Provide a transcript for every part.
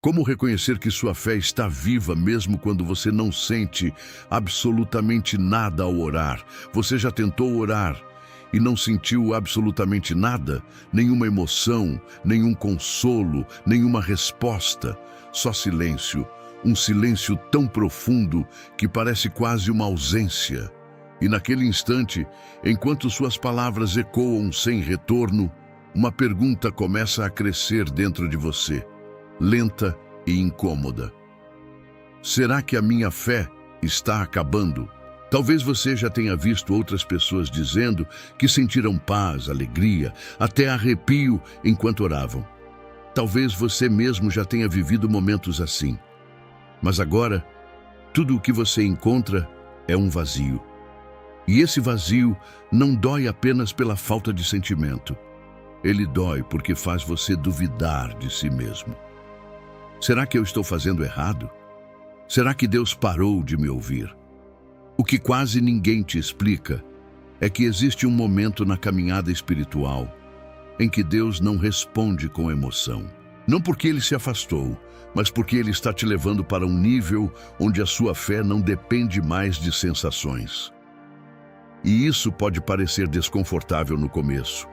Como reconhecer que sua fé está viva mesmo quando você não sente absolutamente nada ao orar? Você já tentou orar e não sentiu absolutamente nada? Nenhuma emoção, nenhum consolo, nenhuma resposta. Só silêncio. Um silêncio tão profundo que parece quase uma ausência. E naquele instante, enquanto suas palavras ecoam sem retorno, uma pergunta começa a crescer dentro de você, lenta e incômoda. Será que a minha fé está acabando? Talvez você já tenha visto outras pessoas dizendo que sentiram paz, alegria, até arrepio enquanto oravam. Talvez você mesmo já tenha vivido momentos assim. Mas agora, tudo o que você encontra é um vazio. E esse vazio não dói apenas pela falta de sentimento. Ele dói porque faz você duvidar de si mesmo. Será que eu estou fazendo errado? Será que Deus parou de me ouvir? O que quase ninguém te explica é que existe um momento na caminhada espiritual em que Deus não responde com emoção. Não porque Ele se afastou, mas porque Ele está te levando para um nível onde a sua fé não depende mais de sensações. E isso pode parecer desconfortável no começo,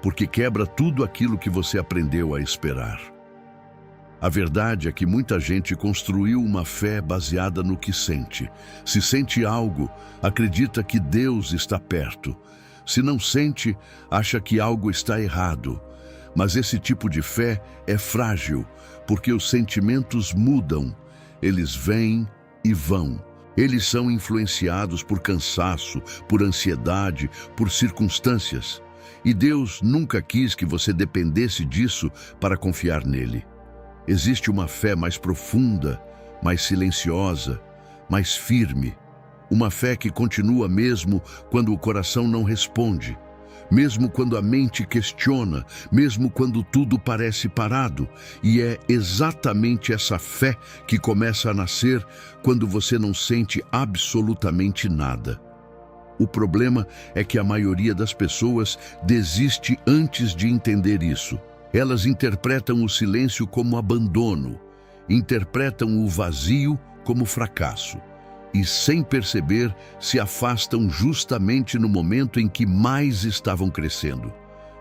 porque quebra tudo aquilo que você aprendeu a esperar. A verdade é que muita gente construiu uma fé baseada no que sente. Se sente algo, acredita que Deus está perto. Se não sente, acha que algo está errado. Mas esse tipo de fé é frágil, porque os sentimentos mudam. Eles vêm e vão. Eles são influenciados por cansaço, por ansiedade, por circunstâncias. E Deus nunca quis que você dependesse disso para confiar nele. Existe uma fé mais profunda, mais silenciosa, mais firme. Uma fé que continua mesmo quando o coração não responde, mesmo quando a mente questiona, mesmo quando tudo parece parado. E é exatamente essa fé que começa a nascer quando você não sente absolutamente nada. O problema é que a maioria das pessoas desiste antes de entender isso. Elas interpretam o silêncio como abandono, interpretam o vazio como fracasso e, sem perceber, se afastam justamente no momento em que mais estavam crescendo.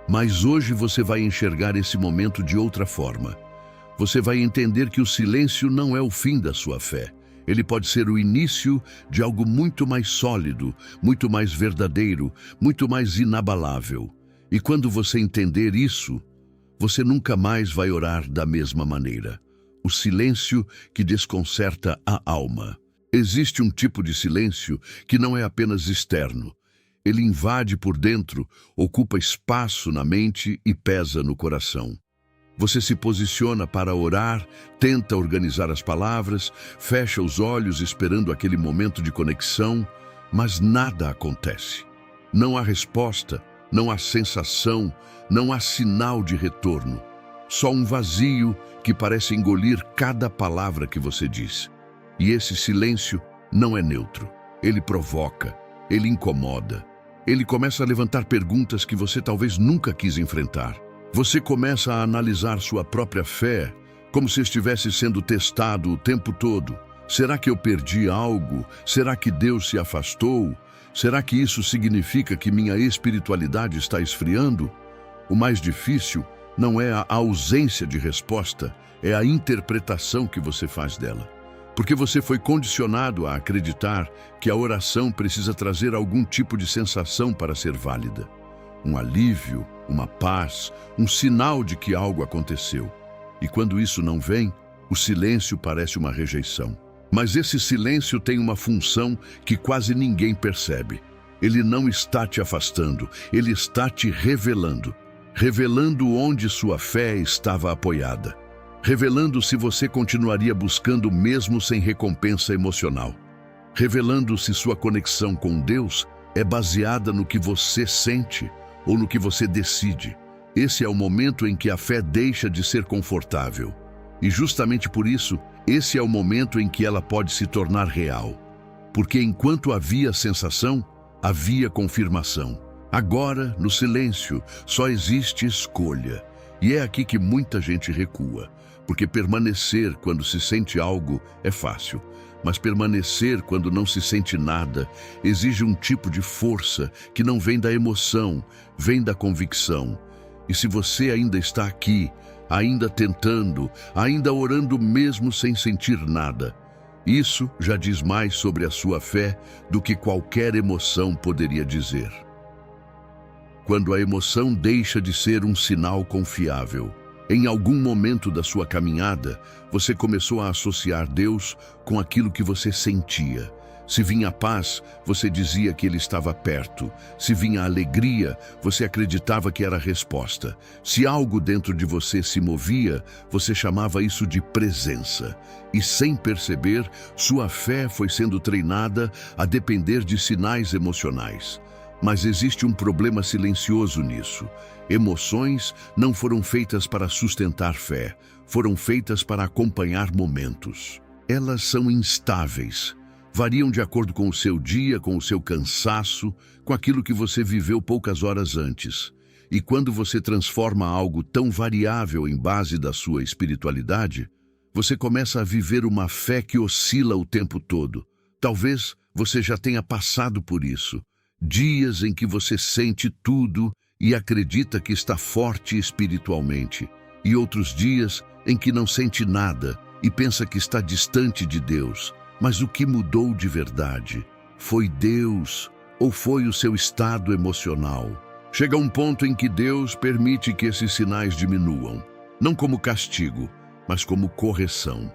Mas hoje você vai enxergar esse momento de outra forma. Você vai entender que o silêncio não é o fim da sua fé. Ele pode ser o início de algo muito mais sólido, muito mais verdadeiro, muito mais inabalável. E quando você entender isso, você nunca mais vai orar da mesma maneira. O silêncio que desconcerta a alma. Existe um tipo de silêncio que não é apenas externo. Ele invade por dentro, ocupa espaço na mente e pesa no coração. Você se posiciona para orar, tenta organizar as palavras, fecha os olhos esperando aquele momento de conexão, mas nada acontece. Não há resposta, não há sensação, não há sinal de retorno. Só um vazio que parece engolir cada palavra que você diz. E esse silêncio não é neutro. Ele provoca, ele incomoda. Ele começa a levantar perguntas que você talvez nunca quis enfrentar. Você começa a analisar sua própria fé como se estivesse sendo testado o tempo todo. Será que eu perdi algo? Será que Deus se afastou? Será que isso significa que minha espiritualidade está esfriando? O mais difícil não é a ausência de resposta, é a interpretação que você faz dela. Porque você foi condicionado a acreditar que a oração precisa trazer algum tipo de sensação para ser válida. Um alívio, uma paz, um sinal de que algo aconteceu. E quando isso não vem, o silêncio parece uma rejeição. Mas esse silêncio tem uma função que quase ninguém percebe. Ele não está te afastando, ele está te revelando. Revelando onde sua fé estava apoiada. Revelando se você continuaria buscando mesmo sem recompensa emocional. Revelando se sua conexão com Deus é baseada no que você sente ou no que você decide. Esse é o momento em que a fé deixa de ser confortável. E justamente por isso, esse é o momento em que ela pode se tornar real. Porque enquanto havia sensação, havia confirmação. Agora, no silêncio, só existe escolha. E é aqui que muita gente recua. Porque permanecer quando se sente algo é fácil, mas permanecer quando não se sente nada exige um tipo de força que não vem da emoção, vem da convicção. E se você ainda está aqui, ainda tentando, ainda orando mesmo sem sentir nada, isso já diz mais sobre a sua fé do que qualquer emoção poderia dizer. Quando a emoção deixa de ser um sinal confiável, em algum momento da sua caminhada, você começou a associar Deus com aquilo que você sentia. Se vinha paz, você dizia que Ele estava perto. Se vinha alegria, você acreditava que era a resposta. Se algo dentro de você se movia, você chamava isso de presença. E sem perceber, sua fé foi sendo treinada a depender de sinais emocionais. Mas existe um problema silencioso nisso. Emoções não foram feitas para sustentar fé, foram feitas para acompanhar momentos. Elas são instáveis, variam de acordo com o seu dia, com o seu cansaço, com aquilo que você viveu poucas horas antes. E quando você transforma algo tão variável em base da sua espiritualidade, você começa a viver uma fé que oscila o tempo todo. Talvez você já tenha passado por isso. Dias em que você sente tudo e acredita que está forte espiritualmente, e outros dias em que não sente nada e pensa que está distante de Deus. Mas o que mudou de verdade? Foi Deus ou foi o seu estado emocional? Chega um ponto em que Deus permite que esses sinais diminuam, não como castigo, mas como correção.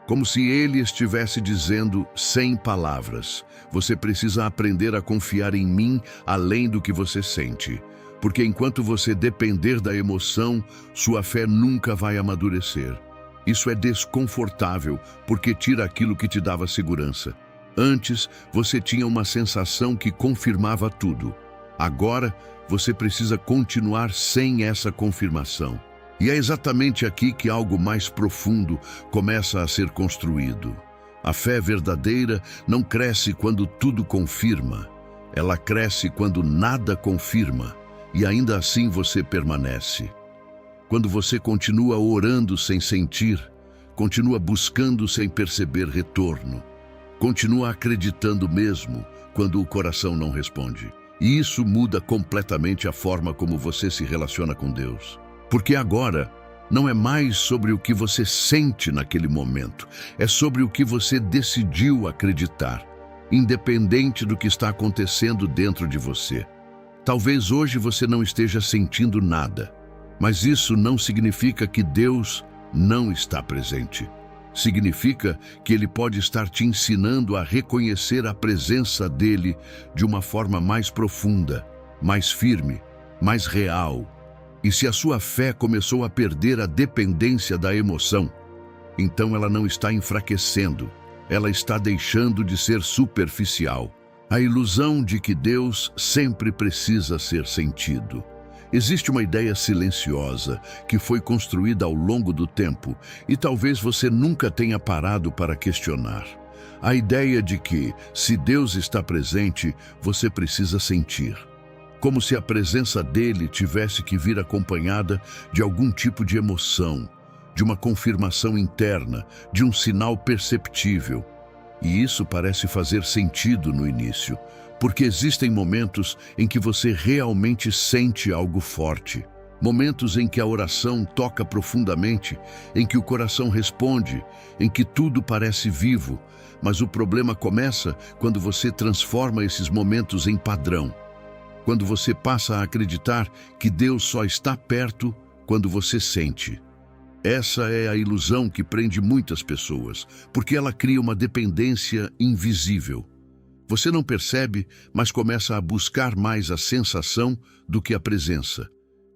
Como se Ele estivesse dizendo, sem palavras, você precisa aprender a confiar em mim além do que você sente. Porque enquanto você depender da emoção, sua fé nunca vai amadurecer. Isso é desconfortável, porque tira aquilo que te dava segurança. Antes, você tinha uma sensação que confirmava tudo. Agora, você precisa continuar sem essa confirmação. E é exatamente aqui que algo mais profundo começa a ser construído. A fé verdadeira não cresce quando tudo confirma. Ela cresce quando nada confirma. E ainda assim você permanece. Quando você continua orando sem sentir, continua buscando sem perceber retorno, continua acreditando mesmo quando o coração não responde. E isso muda completamente a forma como você se relaciona com Deus. Porque agora não é mais sobre o que você sente naquele momento, é sobre o que você decidiu acreditar, independente do que está acontecendo dentro de você. Talvez hoje você não esteja sentindo nada, mas isso não significa que Deus não está presente. Significa que Ele pode estar te ensinando a reconhecer a presença dEle de uma forma mais profunda, mais firme, mais real. E se a sua fé começou a perder a dependência da emoção, então ela não está enfraquecendo, ela está deixando de ser superficial. A ilusão de que Deus sempre precisa ser sentido. Existe uma ideia silenciosa que foi construída ao longo do tempo e talvez você nunca tenha parado para questionar. A ideia de que, se Deus está presente, você precisa sentir. Como se a presença dele tivesse que vir acompanhada de algum tipo de emoção, de uma confirmação interna, de um sinal perceptível. E isso parece fazer sentido no início, porque existem momentos em que você realmente sente algo forte. Momentos em que a oração toca profundamente, em que o coração responde, em que tudo parece vivo. Mas o problema começa quando você transforma esses momentos em padrão. Quando você passa a acreditar que Deus só está perto quando você sente. Essa é a ilusão que prende muitas pessoas, porque ela cria uma dependência invisível. Você não percebe, mas começa a buscar mais a sensação do que a presença.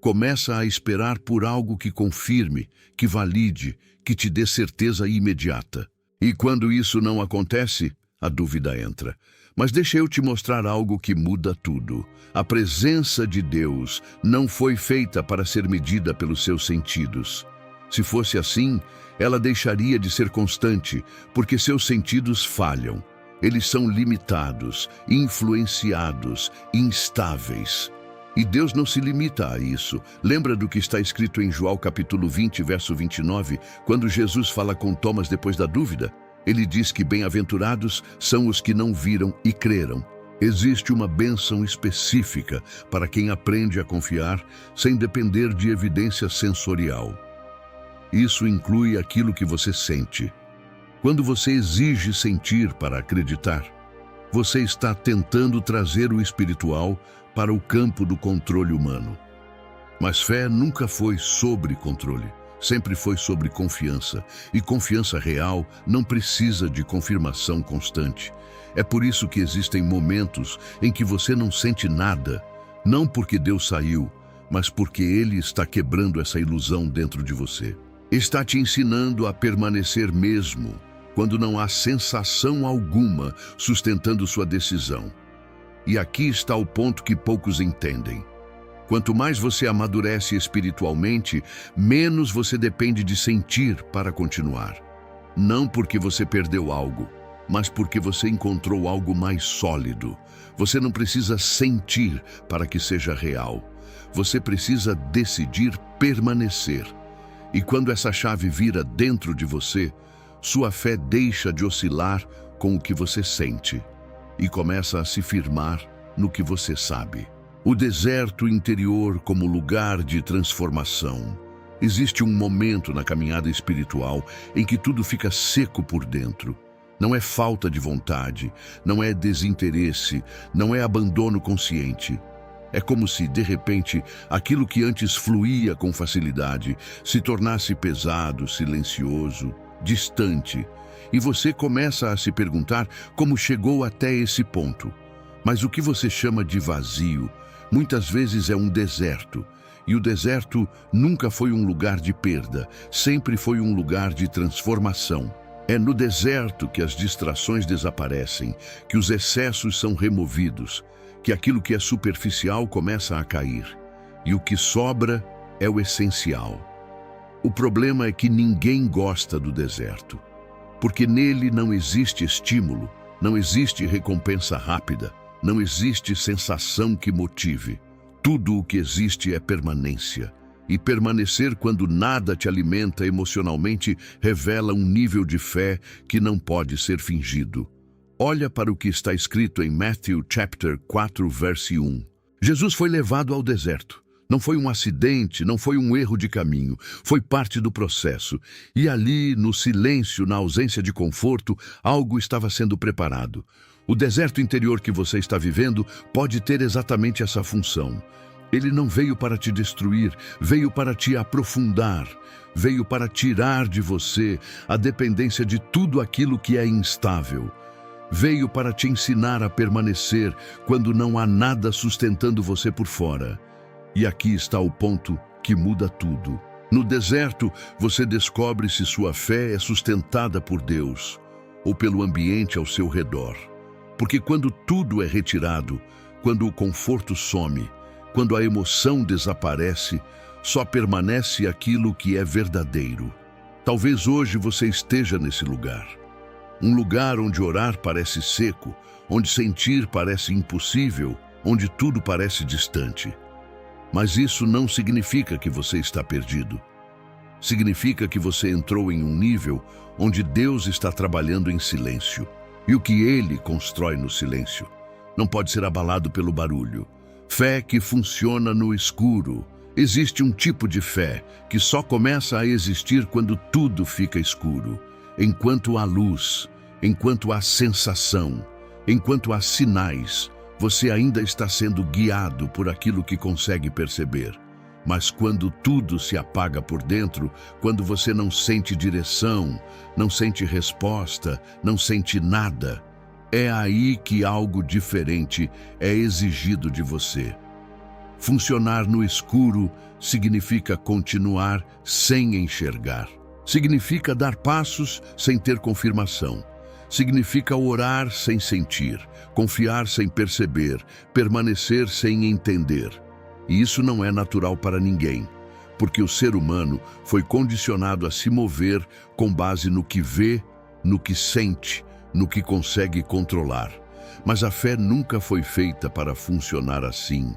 Começa a esperar por algo que confirme, que valide, que te dê certeza imediata. E quando isso não acontece, a dúvida entra. Mas deixa eu te mostrar algo que muda tudo. A presença de Deus não foi feita para ser medida pelos seus sentidos. Se fosse assim, ela deixaria de ser constante, porque seus sentidos falham. Eles são limitados, influenciados, instáveis. E Deus não se limita a isso. Lembra do que está escrito em João capítulo 20, verso 29, quando Jesus fala com Thomas depois da dúvida? Ele diz que bem-aventurados são os que não viram e creram. Existe uma bênção específica para quem aprende a confiar sem depender de evidência sensorial. Isso inclui aquilo que você sente. Quando você exige sentir para acreditar, você está tentando trazer o espiritual para o campo do controle humano. Mas fé nunca foi sobre controle, sempre foi sobre confiança. E confiança real não precisa de confirmação constante. É por isso que existem momentos em que você não sente nada, não porque Deus saiu, mas porque Ele está quebrando essa ilusão dentro de você. Está te ensinando a permanecer mesmo quando não há sensação alguma sustentando sua decisão. E aqui está o ponto que poucos entendem. Quanto mais você amadurece espiritualmente, menos você depende de sentir para continuar. Não porque você perdeu algo, mas porque você encontrou algo mais sólido. Você não precisa sentir para que seja real. Você precisa decidir permanecer. E quando essa chave vira dentro de você, sua fé deixa de oscilar com o que você sente e começa a se firmar no que você sabe. O deserto interior como lugar de transformação. Existe um momento na caminhada espiritual em que tudo fica seco por dentro. Não é falta de vontade, não é desinteresse, não é abandono consciente. É como se, de repente, aquilo que antes fluía com facilidade se tornasse pesado, silencioso, distante, e você começa a se perguntar como chegou até esse ponto. Mas o que você chama de vazio, muitas vezes é um deserto, e o deserto nunca foi um lugar de perda, sempre foi um lugar de transformação. É no deserto que as distrações desaparecem, que os excessos são removidos, que aquilo que é superficial começa a cair, e o que sobra é o essencial. O problema é que ninguém gosta do deserto, porque nele não existe estímulo, não existe recompensa rápida, não existe sensação que motive. Tudo o que existe é permanência. E permanecer quando nada te alimenta emocionalmente revela um nível de fé que não pode ser fingido. Olha para o que está escrito em Matthew chapter 4, verso 1. Jesus foi levado ao deserto. Não foi um acidente, não foi um erro de caminho, foi parte do processo. E ali, no silêncio, na ausência de conforto, algo estava sendo preparado. O deserto interior que você está vivendo pode ter exatamente essa função. Ele não veio para te destruir, veio para te aprofundar, veio para tirar de você a dependência de tudo aquilo que é instável. Veio para te ensinar a permanecer quando não há nada sustentando você por fora. E aqui está o ponto que muda tudo. No deserto, você descobre se sua fé é sustentada por Deus ou pelo ambiente ao seu redor. Porque quando tudo é retirado, quando o conforto some, quando a emoção desaparece, só permanece aquilo que é verdadeiro. Talvez hoje você esteja nesse lugar. Um lugar onde orar parece seco, onde sentir parece impossível, onde tudo parece distante. Mas isso não significa que você está perdido. Significa que você entrou em um nível onde Deus está trabalhando em silêncio. E o que Ele constrói no silêncio não pode ser abalado pelo barulho. Fé que funciona no escuro. Existe um tipo de fé que só começa a existir quando tudo fica escuro. Enquanto há luz, enquanto há sensação, enquanto há sinais, você ainda está sendo guiado por aquilo que consegue perceber. Mas quando tudo se apaga por dentro, quando você não sente direção, não sente resposta, não sente nada, é aí que algo diferente é exigido de você. Funcionar no escuro significa continuar sem enxergar. Significa dar passos sem ter confirmação. Significa orar sem sentir, confiar sem perceber, permanecer sem entender. E isso não é natural para ninguém, porque o ser humano foi condicionado a se mover com base no que vê, no que sente, no que consegue controlar. Mas a fé nunca foi feita para funcionar assim.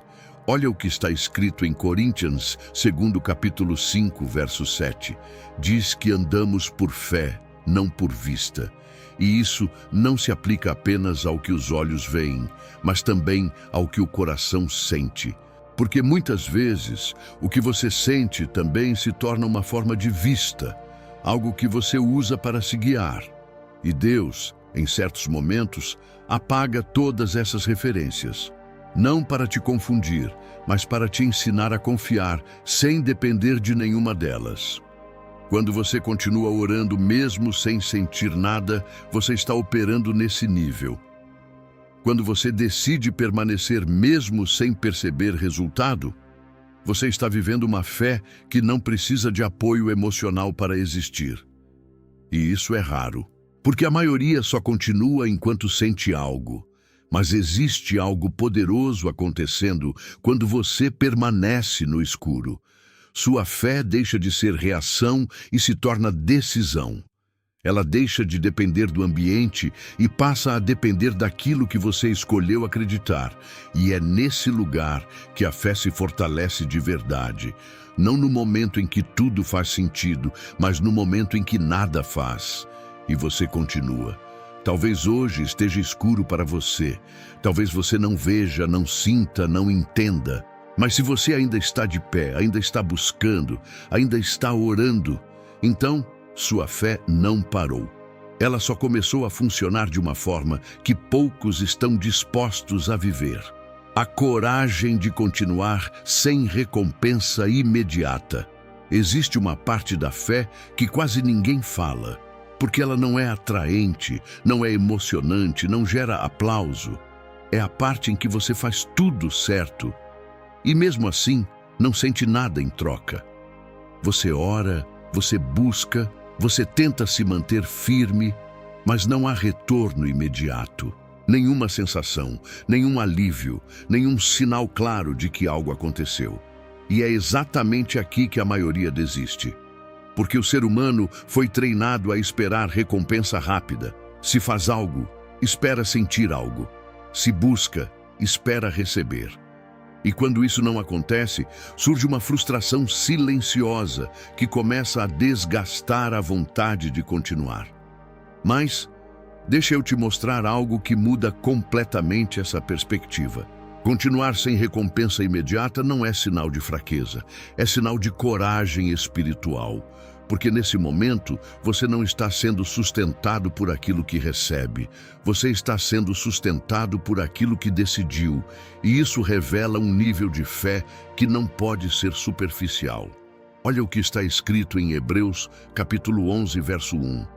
Olha o que está escrito em Coríntios, segundo capítulo 5, verso 7. Diz que andamos por fé, não por vista. E isso não se aplica apenas ao que os olhos veem, mas também ao que o coração sente. Porque muitas vezes o que você sente também se torna uma forma de vista, algo que você usa para se guiar. E Deus, em certos momentos, apaga todas essas referências. Não para te confundir, mas para te ensinar a confiar, sem depender de nenhuma delas. Quando você continua orando mesmo sem sentir nada, você está operando nesse nível. Quando você decide permanecer mesmo sem perceber resultado, você está vivendo uma fé que não precisa de apoio emocional para existir. E isso é raro, porque a maioria só continua enquanto sente algo. Mas existe algo poderoso acontecendo quando você permanece no escuro. Sua fé deixa de ser reação e se torna decisão. Ela deixa de depender do ambiente e passa a depender daquilo que você escolheu acreditar. E é nesse lugar que a fé se fortalece de verdade. Não no momento em que tudo faz sentido, mas no momento em que nada faz. E você continua. Talvez hoje esteja escuro para você. Talvez você não veja, não sinta, não entenda. Mas se você ainda está de pé, ainda está buscando, ainda está orando, então sua fé não parou. Ela só começou a funcionar de uma forma que poucos estão dispostos a viver. A coragem de continuar sem recompensa imediata. Existe uma parte da fé que quase ninguém fala. Porque ela não é atraente, não é emocionante, não gera aplauso. É a parte em que você faz tudo certo e mesmo assim não sente nada em troca. Você ora, você busca, você tenta se manter firme, mas não há retorno imediato. Nenhuma sensação, nenhum alívio, nenhum sinal claro de que algo aconteceu. E é exatamente aqui que a maioria desiste. Porque o ser humano foi treinado a esperar recompensa rápida. Se faz algo, espera sentir algo. Se busca, espera receber. E quando isso não acontece, surge uma frustração silenciosa que começa a desgastar a vontade de continuar. Mas, deixa eu te mostrar algo que muda completamente essa perspectiva. Continuar sem recompensa imediata não é sinal de fraqueza, é sinal de coragem espiritual. Porque nesse momento, você não está sendo sustentado por aquilo que recebe. Você está sendo sustentado por aquilo que decidiu. E isso revela um nível de fé que não pode ser superficial. Olha o que está escrito em Hebreus, capítulo 11, verso 1.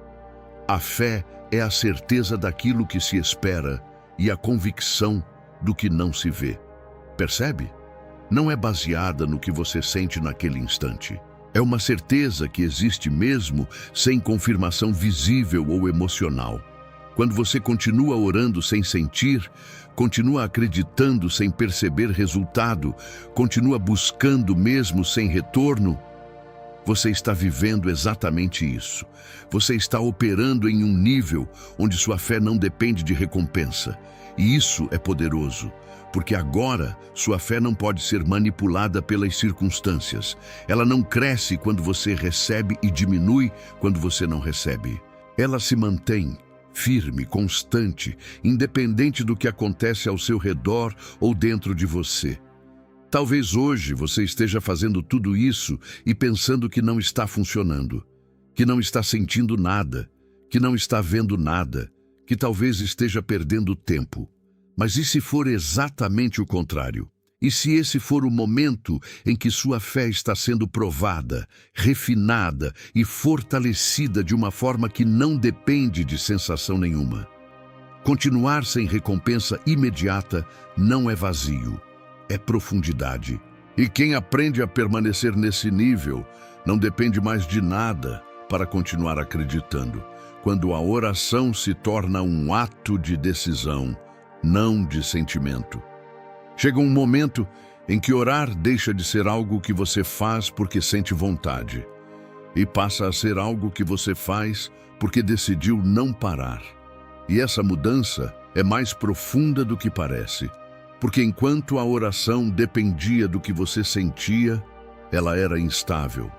A fé é a certeza daquilo que se espera e a convicção do que não se vê. Percebe? Não é baseada no que você sente naquele instante. É uma certeza que existe mesmo sem confirmação visível ou emocional. Quando você continua orando sem sentir, continua acreditando sem perceber resultado, continua buscando mesmo sem retorno, você está vivendo exatamente isso. Você está operando em um nível onde sua fé não depende de recompensa. E isso é poderoso. Porque agora sua fé não pode ser manipulada pelas circunstâncias. Ela não cresce quando você recebe e diminui quando você não recebe. Ela se mantém firme, constante, independente do que acontece ao seu redor ou dentro de você. Talvez hoje você esteja fazendo tudo isso e pensando que não está funcionando, que não está sentindo nada, que não está vendo nada, que talvez esteja perdendo tempo. Mas e se for exatamente o contrário? E se esse for o momento em que sua fé está sendo provada, refinada e fortalecida de uma forma que não depende de sensação nenhuma? Continuar sem recompensa imediata não é vazio, é profundidade. E quem aprende a permanecer nesse nível não depende mais de nada para continuar acreditando. Quando a oração se torna um ato de decisão, não de sentimento. Chega um momento em que orar deixa de ser algo que você faz porque sente vontade e passa a ser algo que você faz porque decidiu não parar. E essa mudança é mais profunda do que parece. Porque enquanto a oração dependia do que você sentia, ela era instável.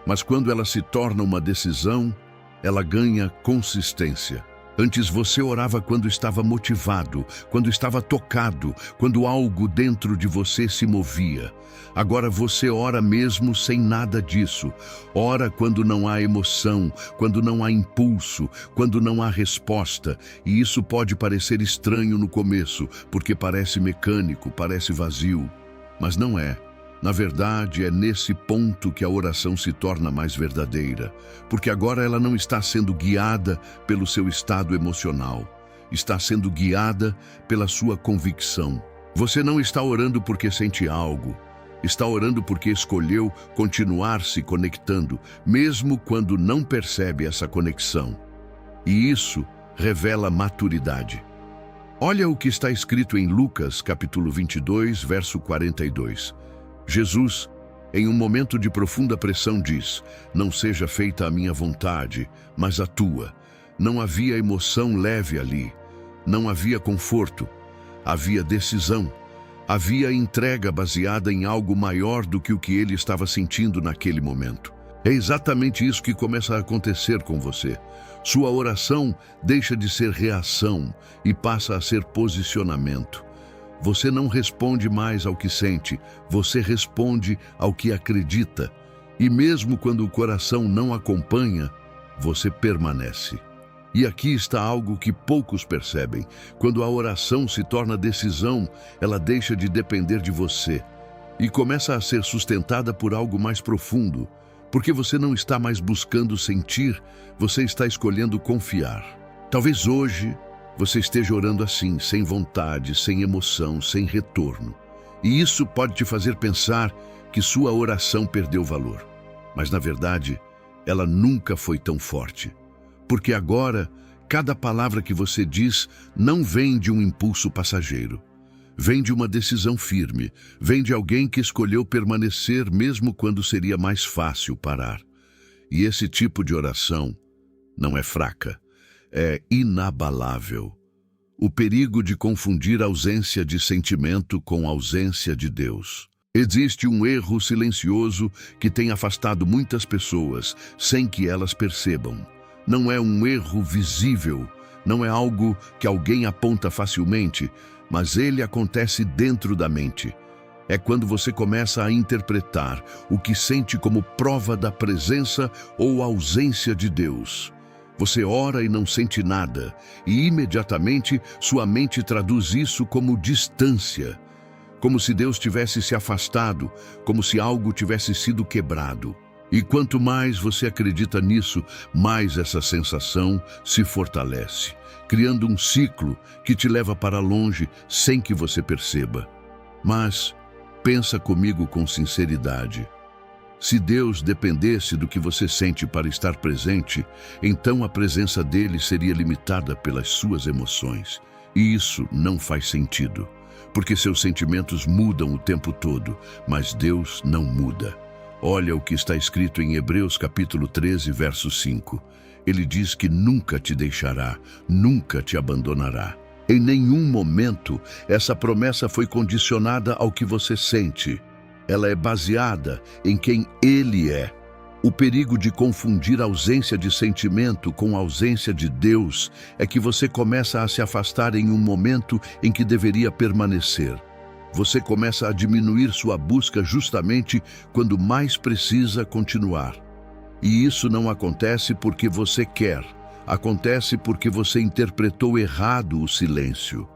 Mas quando ela se torna uma decisão, ela ganha consistência. Antes você orava quando estava motivado, quando estava tocado, quando algo dentro de você se movia. Agora você ora mesmo sem nada disso. Ora quando não há emoção, quando não há impulso, quando não há resposta. E isso pode parecer estranho no começo, porque parece mecânico, parece vazio. Mas não é. Na verdade, é nesse ponto que a oração se torna mais verdadeira, porque agora ela não está sendo guiada pelo seu estado emocional, está sendo guiada pela sua convicção. Você não está orando porque sente algo, está orando porque escolheu continuar se conectando, mesmo quando não percebe essa conexão. E isso revela maturidade. Olha o que está escrito em Lucas, capítulo 22, verso 42. Jesus, em um momento de profunda pressão, diz: "Não seja feita a minha vontade, mas a tua." Não havia emoção leve ali, não havia conforto, havia decisão, havia entrega baseada em algo maior do que o que ele estava sentindo naquele momento. É exatamente isso que começa a acontecer com você. Sua oração deixa de ser reação e passa a ser posicionamento. Você não responde mais ao que sente, você responde ao que acredita. E mesmo quando o coração não acompanha, você permanece. E aqui está algo que poucos percebem. Quando a oração se torna decisão, ela deixa de depender de você e começa a ser sustentada por algo mais profundo. Porque você não está mais buscando sentir, você está escolhendo confiar. Talvez hoje você esteja orando assim, sem vontade, sem emoção, sem retorno. E isso pode te fazer pensar que sua oração perdeu valor. Mas, na verdade, ela nunca foi tão forte. Porque agora, cada palavra que você diz não vem de um impulso passageiro. Vem de uma decisão firme, vem de alguém que escolheu permanecer mesmo quando seria mais fácil parar. E esse tipo de oração não é fraca. É inabalável. O perigo de confundir ausência de sentimento com ausência de Deus. Existe um erro silencioso que tem afastado muitas pessoas sem que elas percebam. Não é um erro visível, não é algo que alguém aponta facilmente, mas ele acontece dentro da mente. É quando você começa a interpretar o que sente como prova da presença ou ausência de Deus. Você ora e não sente nada, e imediatamente sua mente traduz isso como distância, como se Deus tivesse se afastado, como se algo tivesse sido quebrado. E quanto mais você acredita nisso, mais essa sensação se fortalece, criando um ciclo que te leva para longe sem que você perceba. Mas pensa comigo com sinceridade. Se Deus dependesse do que você sente para estar presente, então a presença dele seria limitada pelas suas emoções. E isso não faz sentido, porque seus sentimentos mudam o tempo todo, mas Deus não muda. Olha o que está escrito em Hebreus capítulo 13, verso 5. Ele diz que nunca te deixará, nunca te abandonará. Em nenhum momento essa promessa foi condicionada ao que você sente. Ela é baseada em quem Ele é. O perigo de confundir a ausência de sentimento com a ausência de Deus é que você começa a se afastar em um momento em que deveria permanecer. Você começa a diminuir sua busca justamente quando mais precisa continuar. E isso não acontece porque você quer, acontece porque você interpretou errado o silêncio.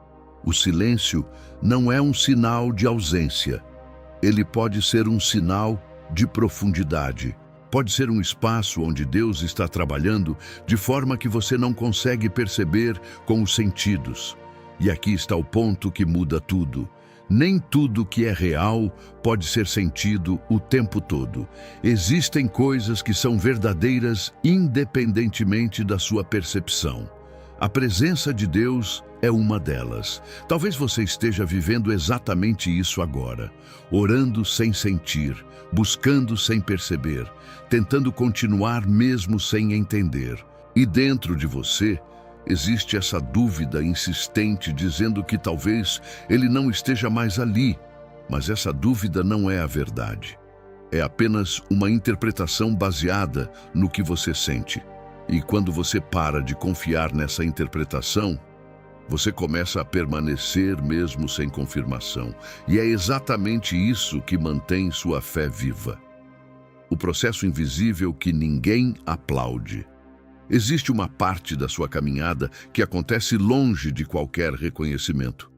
O silêncio não é um sinal de ausência. Ele pode ser um sinal de profundidade. Pode ser um espaço onde Deus está trabalhando de forma que você não consegue perceber com os sentidos. E aqui está o ponto que muda tudo. Nem tudo que é real pode ser sentido o tempo todo. Existem coisas que são verdadeiras independentemente da sua percepção. A presença de Deus é uma delas. Talvez você esteja vivendo exatamente isso agora, orando sem sentir, buscando sem perceber, tentando continuar mesmo sem entender. E dentro de você, existe essa dúvida insistente dizendo que talvez ele não esteja mais ali, mas essa dúvida não é a verdade. É apenas uma interpretação baseada no que você sente. E quando você para de confiar nessa interpretação, você começa a permanecer mesmo sem confirmação. E é exatamente isso que mantém sua fé viva. O processo invisível que ninguém aplaude. Existe uma parte da sua caminhada que acontece longe de qualquer reconhecimento.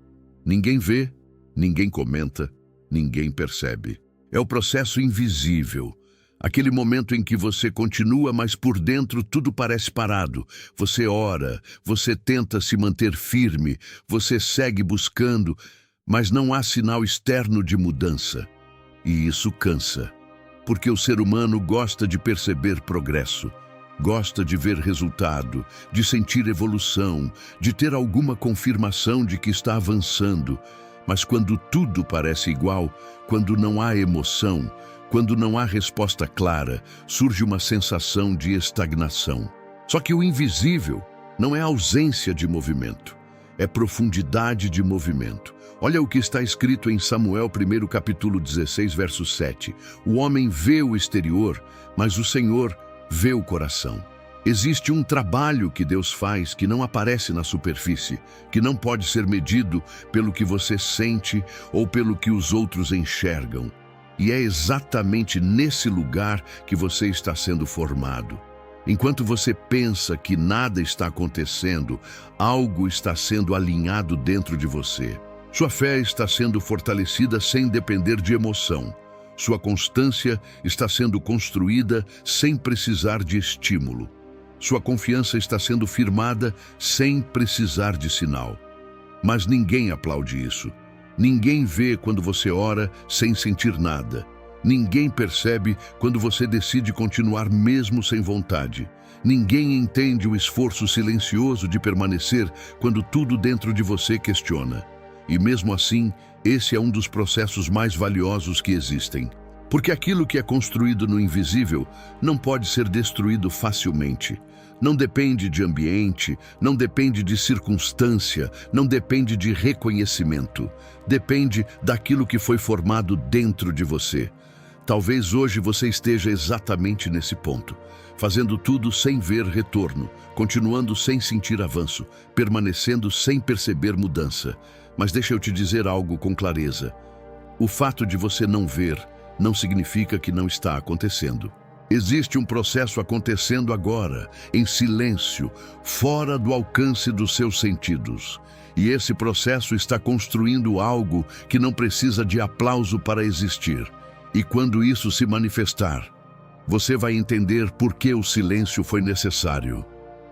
Ninguém vê, ninguém comenta, ninguém percebe. É o processo invisível. Aquele momento em que você continua, mas por dentro tudo parece parado. Você ora, você tenta se manter firme, você segue buscando, mas não há sinal externo de mudança. E isso cansa, porque o ser humano gosta de perceber progresso, gosta de ver resultado, de sentir evolução, de ter alguma confirmação de que está avançando. Mas quando tudo parece igual, quando não há emoção, quando não há resposta clara, surge uma sensação de estagnação. Só que o invisível não é ausência de movimento, é profundidade de movimento. Olha o que está escrito em Samuel 1, capítulo 16, verso 7. O homem vê o exterior, mas o Senhor vê o coração. Existe um trabalho que Deus faz que não aparece na superfície, que não pode ser medido pelo que você sente ou pelo que os outros enxergam. E é exatamente nesse lugar que você está sendo formado. Enquanto você pensa que nada está acontecendo, algo está sendo alinhado dentro de você. Sua fé está sendo fortalecida sem depender de emoção. Sua constância está sendo construída sem precisar de estímulo. Sua confiança está sendo firmada sem precisar de sinal. Mas ninguém aplaude isso. Ninguém vê quando você ora sem sentir nada. Ninguém percebe quando você decide continuar mesmo sem vontade. Ninguém entende o esforço silencioso de permanecer quando tudo dentro de você questiona. E mesmo assim, esse é um dos processos mais valiosos que existem. Porque aquilo que é construído no invisível não pode ser destruído facilmente. Não depende de ambiente, não depende de circunstância, não depende de reconhecimento. Depende daquilo que foi formado dentro de você. Talvez hoje você esteja exatamente nesse ponto, fazendo tudo sem ver retorno, continuando sem sentir avanço, permanecendo sem perceber mudança. Mas deixa eu te dizer algo com clareza. O fato de você não ver não significa que não está acontecendo. Existe um processo acontecendo agora, em silêncio, fora do alcance dos seus sentidos. E esse processo está construindo algo que não precisa de aplauso para existir. E quando isso se manifestar, você vai entender por que o silêncio foi necessário.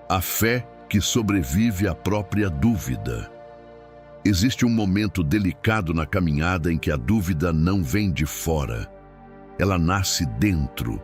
A fé que sobrevive à própria dúvida. Existe um momento delicado na caminhada em que a dúvida não vem de fora. Ela nasce dentro.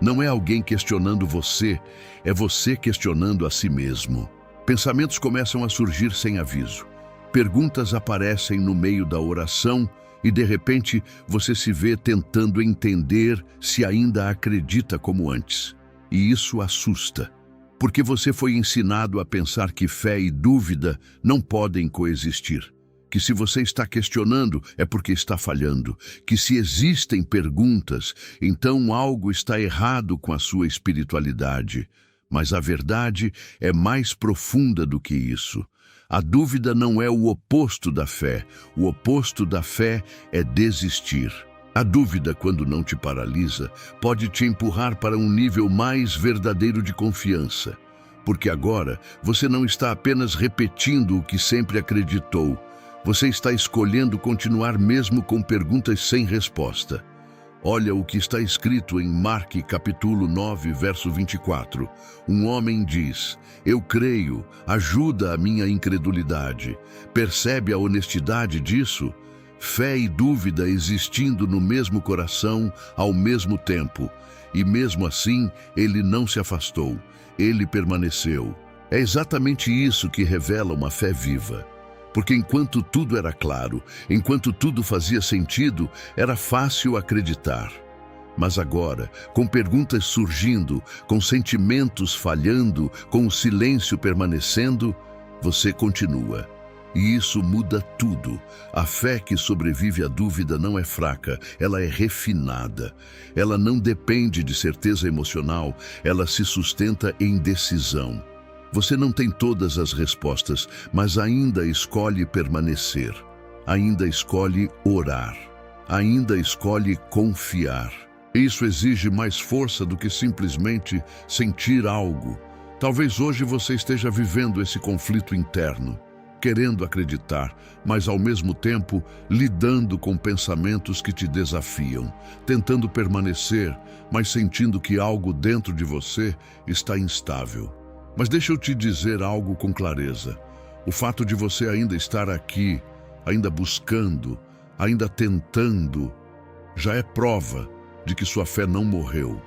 Não é alguém questionando você, é você questionando a si mesmo. Pensamentos começam a surgir sem aviso. Perguntas aparecem no meio da oração e, de repente, você se vê tentando entender se ainda acredita como antes. E isso assusta, porque você foi ensinado a pensar que fé e dúvida não podem coexistir. Que se você está questionando é porque está falhando, que se existem perguntas, então algo está errado com a sua espiritualidade. Mas a verdade é mais profunda do que isso. A dúvida não é o oposto da fé. O oposto da fé é desistir. A dúvida, quando não te paralisa, pode te empurrar para um nível mais verdadeiro de confiança. Porque agora você não está apenas repetindo o que sempre acreditou. Você está escolhendo continuar mesmo com perguntas sem resposta. Olha o que está escrito em Marque capítulo 9, verso 24. Um homem diz: eu creio, ajuda a minha incredulidade. Percebe a honestidade disso? Fé e dúvida existindo no mesmo coração ao mesmo tempo. E mesmo assim, ele não se afastou. Ele permaneceu. É exatamente isso que revela uma fé viva. Porque enquanto tudo era claro, enquanto tudo fazia sentido, era fácil acreditar. Mas agora, com perguntas surgindo, com sentimentos falhando, com o silêncio permanecendo, você continua. E isso muda tudo. A fé que sobrevive à dúvida não é fraca, ela é refinada. Ela não depende de certeza emocional, ela se sustenta em decisão. Você não tem todas as respostas, mas ainda escolhe permanecer. Ainda escolhe orar. Ainda escolhe confiar. Isso exige mais força do que simplesmente sentir algo. Talvez hoje você esteja vivendo esse conflito interno, querendo acreditar, mas ao mesmo tempo lidando com pensamentos que te desafiam, tentando permanecer, mas sentindo que algo dentro de você está instável. Mas deixa eu te dizer algo com clareza. O fato de você ainda estar aqui, ainda buscando, ainda tentando, já é prova de que sua fé não morreu.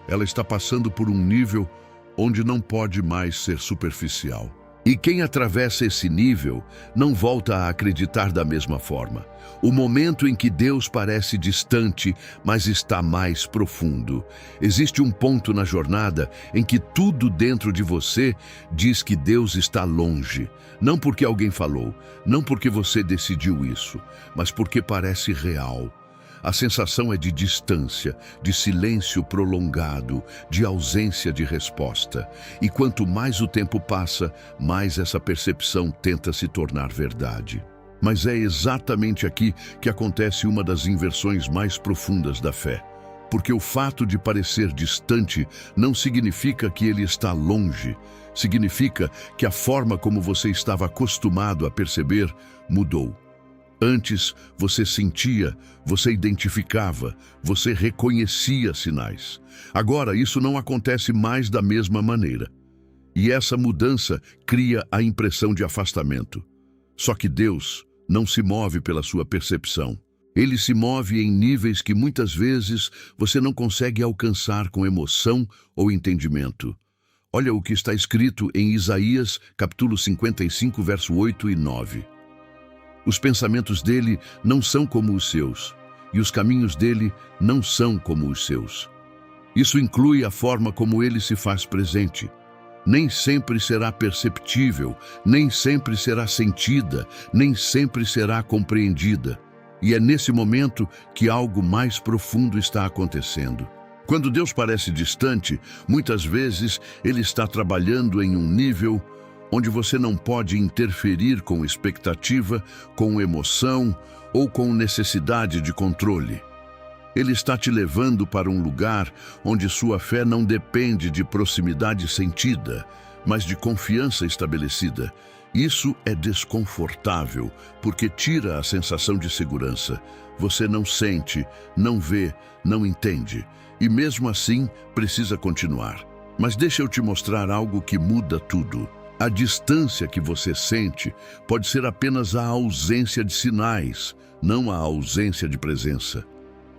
Ela está passando por um nível onde não pode mais ser superficial. E quem atravessa esse nível não volta a acreditar da mesma forma. O momento em que Deus parece distante, mas está mais profundo. Existe um ponto na jornada em que tudo dentro de você diz que Deus está longe. Não porque alguém falou, não porque você decidiu isso, mas porque parece real. A sensação é de distância, de silêncio prolongado, de ausência de resposta. E quanto mais o tempo passa, mais essa percepção tenta se tornar verdade. Mas é exatamente aqui que acontece uma das inversões mais profundas da fé. Porque o fato de parecer distante não significa que ele está longe. Significa que a forma como você estava acostumado a perceber mudou. Antes, você sentia, você identificava, você reconhecia sinais. Agora, isso não acontece mais da mesma maneira. E essa mudança cria a impressão de afastamento. Só que Deus não se move pela sua percepção. Ele se move em níveis que muitas vezes você não consegue alcançar com emoção ou entendimento. Olha o que está escrito em Isaías, capítulo 55, verso 8 e 9. Os pensamentos dele não são como os seus, e os caminhos dele não são como os seus. Isso inclui a forma como ele se faz presente. Nem sempre será perceptível, nem sempre será sentida, nem sempre será compreendida. E é nesse momento que algo mais profundo está acontecendo. Quando Deus parece distante, muitas vezes ele está trabalhando em um nível onde você não pode interferir com expectativa, com emoção ou com necessidade de controle. Ele está te levando para um lugar onde sua fé não depende de proximidade sentida, mas de confiança estabelecida. Isso é desconfortável, porque tira a sensação de segurança. Você não sente, não vê, não entende, e mesmo assim precisa continuar. Mas deixa eu te mostrar algo que muda tudo. A distância que você sente pode ser apenas a ausência de sinais, não a ausência de presença.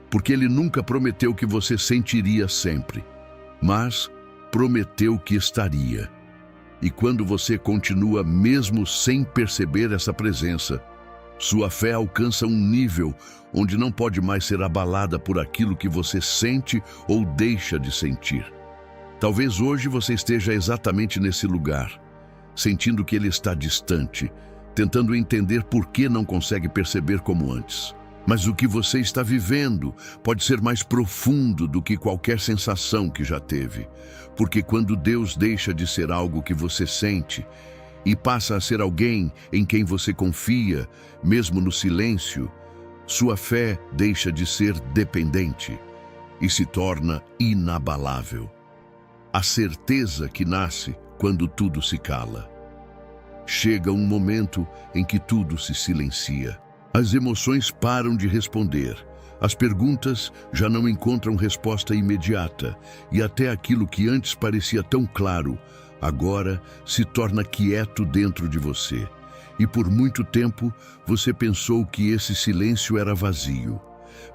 Porque ele nunca prometeu que você sentiria sempre, mas prometeu que estaria. E quando você continua mesmo sem perceber essa presença, sua fé alcança um nível onde não pode mais ser abalada por aquilo que você sente ou deixa de sentir. Talvez hoje você esteja exatamente nesse lugar, sentindo que ele está distante, tentando entender por que não consegue perceber como antes. Mas o que você está vivendo pode ser mais profundo do que qualquer sensação que já teve. Porque quando Deus deixa de ser algo que você sente e passa a ser alguém em quem você confia, mesmo no silêncio, sua fé deixa de ser dependente e se torna inabalável. A certeza que nasce quando tudo se cala. Chega um momento em que tudo se silencia. As emoções param de responder. As perguntas já não encontram resposta imediata. E até aquilo que antes parecia tão claro, agora se torna quieto dentro de você. E por muito tempo você pensou que esse silêncio era vazio.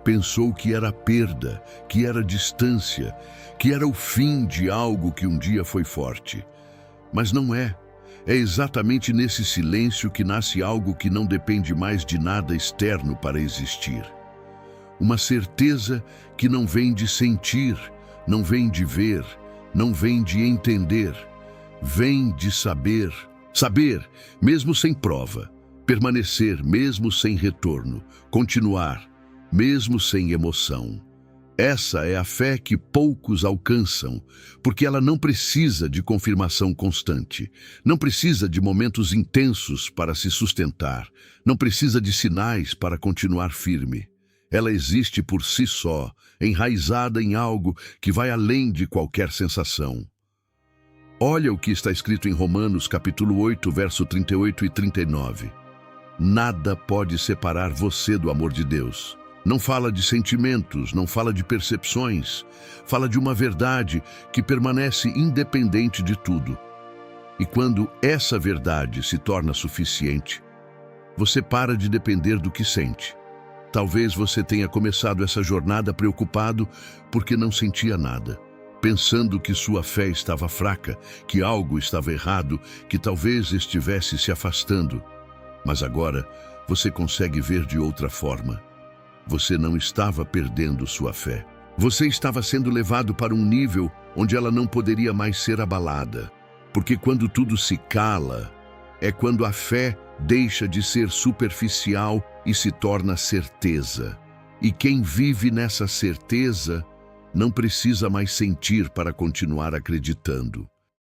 Pensou que era perda, que era distância, que era o fim de algo que um dia foi forte. Mas não é. É exatamente nesse silêncio que nasce algo que não depende mais de nada externo para existir. Uma certeza que não vem de sentir, não vem de ver, não vem de entender. Vem de saber. Saber, mesmo sem prova. Permanecer, mesmo sem retorno. Continuar, mesmo sem emoção. Essa é a fé que poucos alcançam, porque ela não precisa de confirmação constante, não precisa de momentos intensos para se sustentar, não precisa de sinais para continuar firme. Ela existe por si só, enraizada em algo que vai além de qualquer sensação. Olha o que está escrito em Romanos capítulo 8, verso 38 e 39. Nada pode separar você do amor de Deus. Não fala de sentimentos, não fala de percepções. Fala de uma verdade que permanece independente de tudo. E quando essa verdade se torna suficiente, você para de depender do que sente. Talvez você tenha começado essa jornada preocupado porque não sentia nada, pensando que sua fé estava fraca, que algo estava errado, que talvez estivesse se afastando. Mas agora você consegue ver de outra forma. Você não estava perdendo sua fé. Você estava sendo levado para um nível onde ela não poderia mais ser abalada. Porque quando tudo se cala, é quando a fé deixa de ser superficial e se torna certeza. E quem vive nessa certeza não precisa mais sentir para continuar acreditando.